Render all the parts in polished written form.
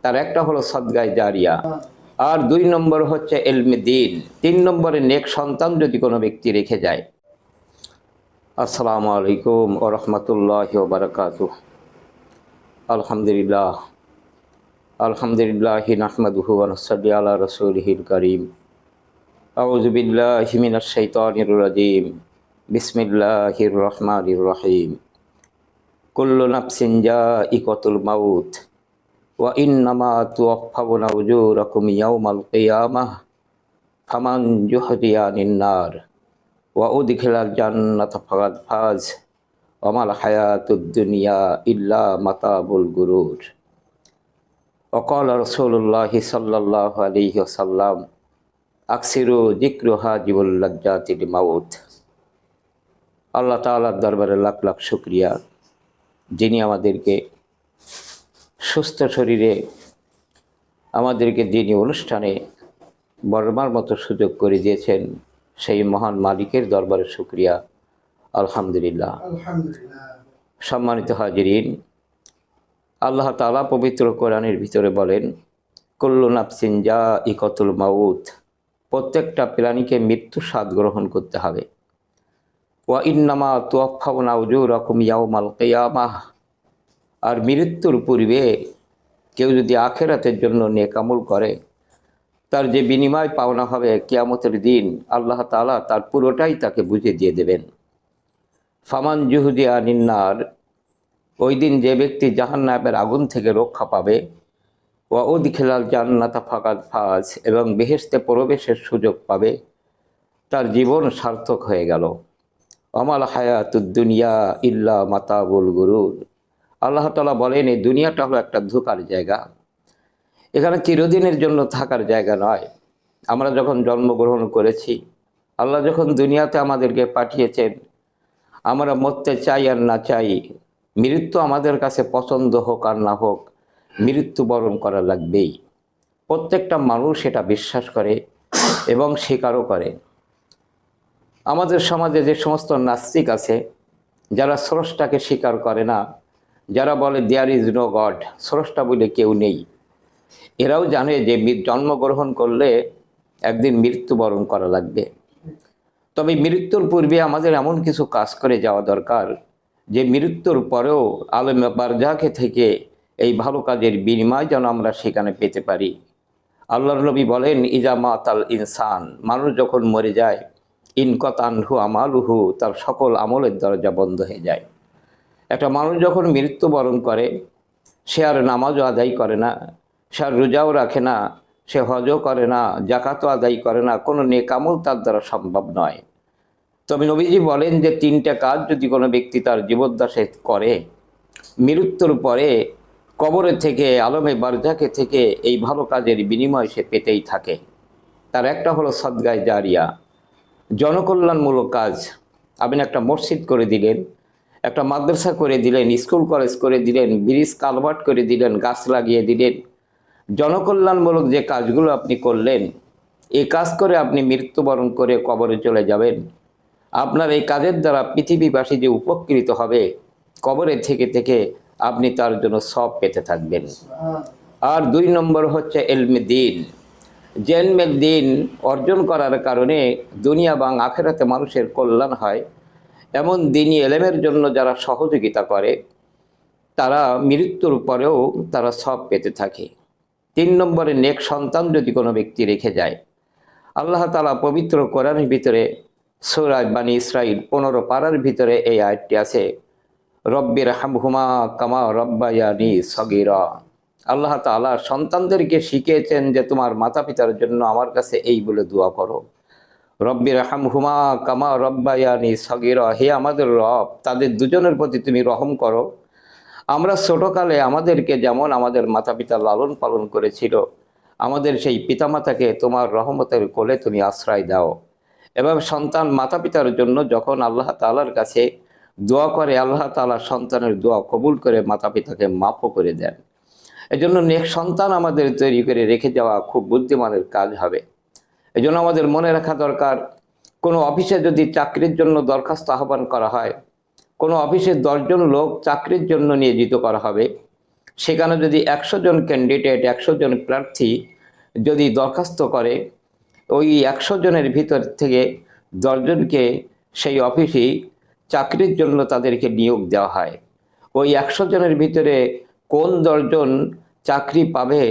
তার একটা হলো সদগায়ে জারিয়া, আর 2 নম্বর হচ্ছে ইলমে দ্বীন, 3 নম্বরে নেক সন্তান যদি কোনো ব্যক্তি রেখে যায়। আসসালামু আলাইকুম ওয়া রাহমাতুল্লাহি ওয়া বারাকাতুহু। আলহামদুলিল্লাহ আলহামদুলিল্লাহি নাহমাদুহু ওয়া নুসাল্লি আলা রাসূলিহিল কারীম। আউযু বিল্লাহি মিনাশ শাইতানির রাজীম। বিসমিল্লাহির রহমানির রহিম। কুল্লু নাফসিন যায়িকাতুল মাউত ওয়া ইন্নামা তুওয়াফাউনা উজুরাকুম ইয়াওমাল কিয়ামাহ ফামান যুহজিয়া আনিন নার ওয়া উদখিলাল জান্নাতা ফাকাদ ফাজ ওয়া মাল হায়াতুদ দুনিয়া ইল্লা মাতাউল গুরুর। ওয়া ক্বালা রাসূলুল্লাহি সাল্লাল্লাহু আলাইহি ওয়াসাল্লাম আকসিরু যিকরু হাজিবুল লাজ্জাতিল মাউত। আল্লাহ তাআলার দরবারে লাখ লাখ শুকরিয়া, যিনি আমাদেরকে সুস্থ শরীরে আমাদেরকে দিনী অনুষ্ঠানে বর্মার মতো সুযোগ করে দিয়েছেন। সেই মহান মালিকের দরবারে শুকরিয়া, আলহামদুলিল্লাহ। সম্মানিত হাজিরিন, আল্লাহ তাআলা পবিত্র কোরআনের ভিতরে বলেন, কুল্লু নাফসিন যায়িকাতুল মাউত, প্রত্যেকটা প্রাণীকে মৃত্যু স্বাদ গ্রহণ করতে হবে। ওয়া ইন্নামা তুওয়াফাউনা উজুরাকুম ইয়াওমাল কিয়ামাহ, আর মৃত্যুর পূর্বে কেউ যদি আখিরাতের জন্য নেক আমল করে, তার যে বিনিময় পাওনা হবে কিয়ামতের দিন আল্লাহ তাআলা তার পুরোটাই তাকে বুঝিয়ে দিয়ে দেবেন। ফামান যুহজিয়া আনিন নার, ওই দিন যে ব্যক্তি জাহান্নামের আগুন থেকে রক্ষা পাবে, ওয়া উদখিলাল জান্নাতা ফাকাদ ফাজ, এবং বেহেশতে প্রবেশের সুযোগ পাবে, তার জীবন সার্থক হয়ে গেল। আমাল হায়াতুদ দুনিয়া ইল্লা মাতাউল গুরুর। আল্লাহ তাআলা বলেন, এই দুনিয়াটা হলো একটা ধোঁকার জায়গা, এখানে চিরদিনের জন্য থাকার জায়গা নয়। আমরা যখন জন্মগ্রহণ করেছি, আল্লাহ যখন দুনিয়াতে আমাদেরকে পাঠিয়েছেন, আমরা মরতে চাই আর না চাই, মৃত্যু আমাদের কাছে পছন্দ হোক আর না হোক, মৃত্যুবরণ করা লাগবেই। প্রত্যেকটা মানুষ এটা বিশ্বাস করে এবং স্বীকারও করে। আমাদের সমাজে যে সমস্ত নাস্তিক আছে, যারা স্রষ্টাকে স্বীকার করে না, যারা বলে দেয়ার ইজ নো গড, স্রষ্টা বলে কেউ নেই, এরাও জানে যে জন্মগ্রহণ করলে একদিন মৃত্যুবরণ করা লাগবে। তবে মৃত্যুর পূর্বে আমাদের এমন কিছু কাজ করে যাওয়া দরকার, যে মৃত্যুর পরেও আলেমে বারজাখে থেকে এই ভালো কাজের বিনিময় যেন আমরা সেখানে পেতে পারি। আল্লাহর নবী বলেন, ইজা মাতাল ইনসান, মানুষ যখন মরে যায়, ইনকাতানহু আমালুহু, তার সকল আমলের দরজা বন্ধ হয়ে যায়। একটা মানুষ যখন মৃত্যুবরণ করে, সে আর নামাজও আদায় করে না, সে আর রোজাও রাখে না, সে হজও করে না, জাকাতও আদায় করে না, কোনো নেক আমল তার দ্বারা সম্ভব নয়। তবে নবীজি বলেন যে 3টে কাজ যদি কোনো ব্যক্তি তার জীবদ্দশায় করে, মৃত্যুর পরে কবরে থেকে আলমে বারজাখে থেকে এই ভালো কাজের বিনিময় সে পেতেই থাকে। তার একটা হলো সদগায়ে জারিয়া, জনকল্যাণমূলক কাজ। আপনি একটা মসজিদ করে দিলেন, একটা মাদ্রাসা করে দিলেন, স্কুল কলেজ করে দিলেন, ব্রিজ কালভার্ট করে দিলেন, গাছ লাগিয়ে দিলেন, জনকল্যাণমূলক যে কাজগুলো আপনি করলেন, এই কাজ করে আপনি মৃত্যুবরণ করে কবরে চলে যাবেন। আপনার এই কাজের দ্বারা পৃথিবীবাসী যে উপকৃত হবে, কবরে থেকে থেকে আপনি তার জন্য সওয়াব পেতে থাকবেন। আর 2 নম্বর হচ্ছে ইলমে দ্বীন। যে ইলমে দ্বীন অর্জন করার কারণে দুনিয়া এবং আখিরাতে মানুষের কল্যাণ হয়, এমন দ্বীনি ইলমের জন্য যারা সহযোগিতা করে, তারা মৃত্যুর পরেও তারা সওয়াব পেতে থাকে। 3 নম্বরে নেক সন্তান যদি কোনো ব্যক্তি রেখে যায়, আল্লাহ তাআলা পবিত্র কোরআনের ভিতরে সূরা বানী ইসরাঈল 15 পারার ভিতরে এই আয়াতটি আছে, রব্বির হামহুমা কামা রব্বায়ানি সগীরা। আল্লাহ তাআলা সন্তানদেরকে শিখিয়েছেন যে তোমার মাতা পিতার জন্য আমার কাছে এই বলে দোয়া করো, রব্বির হামহুমা কামা রব্বায়ানি সগীরা, হে আমাদের রব, তাদের দুজনের প্রতি তুমি রহম করো। আমরা ছোটকালে আমাদেরকে যেমন আমাদের মাতা পিতা লালন পালন করেছিল, আমাদের সেই পিতামাতাকে তোমার রহমতের কোলে তুমি আশ্রয় দাও। এবং সন্তান মাতা পিতার জন্য যখন আল্লাহ তাআলার কাছে দোয়া করে, আল্লাহ তাআলা সন্তানের দোয়া কবুল করে মাতা পিতাকে মাফও করে দেন। এজন্য নেক সন্তান আমাদের তৈরি করে রেখে যাওয়া খুব বুদ্ধিমানের কাজ হবে। এজন্য আমাদের মনে রাখা দরকার, কোনো অফিসে যদি চাকরির জন্য দরখাস্ত আহ্বান করা হয়, কোনো অফিসে 10 জন লোক চাকরির জন্য নিয়োজিত করা হবে, সেখানে যদি 100 জন ক্যান্ডিডেট, 100 জন প্রার্থী যদি দরখাস্ত করে, ওই 100 জনের ভিতর থেকে 10 জনকে সেই অফিসেই চাকরির জন্য তাদেরকে নিয়োগ দেওয়া হয়। ওই 100 জনের ভিতরে কোন 10 জন চাকরি পাবে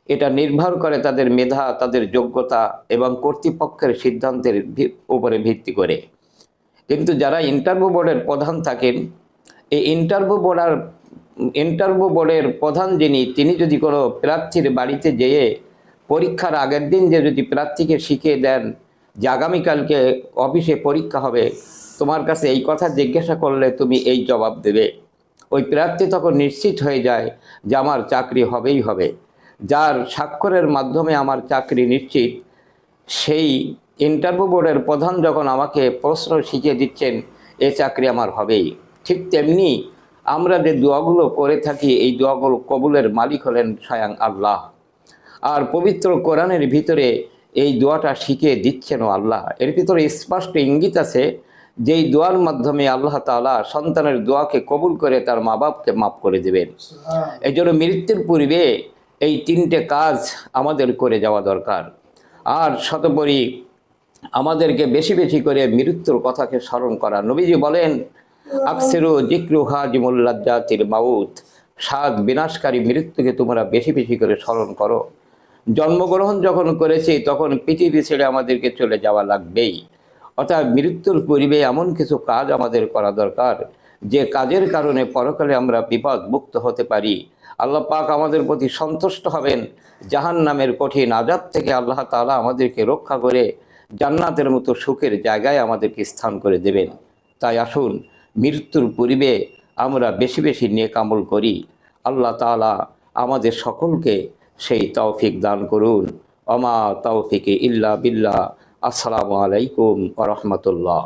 এটা নির্ভর করে তাদের মেধা, তাদের যোগ্যতা এবং কর্তৃপক্ষের সিদ্ধান্তের উপরে ভিত্তি করে। কিন্তু যারা ইন্টারভিউ বোর্ডের প্রধান থাকেন, এই ইন্টারভিউ বোর্ডের প্রধান তিনি যদি কোনো প্রার্থীর বাড়িতে যেয়ে পরীক্ষার আগের দিন যদি প্রার্থীকে শিখিয়ে দেন যে আগামীকালকে অফিসে পরীক্ষা হবে, তোমার কাছে এই কথা জিজ্ঞাসা করলে তুমি এই জবাব দেবে, ওই প্রার্থী তখন নিশ্চিত হয়ে যায় যে আমার চাকরি হবেই হবে। যার স্বাক্ষরের মাধ্যমে আমার চাকরি নিশ্চিত, সেই ইন্টারভিউ বোর্ডের প্রধান যখন আমাকে প্রশ্ন শিখিয়ে দিচ্ছেন এ চাকরি আমার হবেই। ঠিক তেমনি আমরা যে দোয়াগুলো করে থাকি, এই দোয়াগুলো কবুলের মালিক হলেন স্বয়ং আল্লাহ। আর পবিত্র কোরআনের ভিতরে এই দোয়াটা শিখিয়ে দিচ্ছেনও আল্লাহ। এর ভিতরে স্পষ্ট ইঙ্গিত আছে যে এই দোয়ার মাধ্যমে আল্লাহ তাআলা সন্তানের দোয়াকে কবুল করে তার মা বাপকে মাফ করে দেবেন। এই জন্য মৃত্যুর পূর্বে এই 3টে কাজ আমাদের করে যাওয়া দরকার। আর শতপরি আমাদেরকে বেশি বেশি করে মৃত্যুর কথাকে স্মরণ করা। নবীজি বলেন, আকসিরু যিকরু হাজিমুল লাজ্জাতিল মাউত, সাত বিনাশকারী মৃত্যুকে তোমরা বেশি বেশি করে স্মরণ করো। জন্মগ্রহণ যখন করেছি তখন পৃথিবী ছেড়ে আমাদেরকে চলে যাওয়া লাগবেই। অর্থাৎ মৃত্যুর পূর্বে এমন কিছু কাজ আমাদের করা দরকার যে কাজের কারণে পরকালে আমরা বিপদ মুক্ত হতে পারি। আল্লাহ পাক আমাদের প্রতি সন্তুষ্ট হবেন, জাহান্নামের কঠিন আযাব থেকে আল্লাহ তাআলা আমাদেরকে রক্ষা করে জান্নাতের মতো সুখের জায়গায় আমাদেরকে স্থান করে দেবেন। তাই আসুন মৃত্যুর পূর্বে আমরা বেশি বেশি নেক আমল করি। আল্লাহ তাআলা আমাদের সকলকে সেই তৌফিক দান করুন। ওমা তৌফিকে ইল্লা বিল্লাহ। আসসালামু আলাইকুম ওয়া রাহমাতুল্লাহ।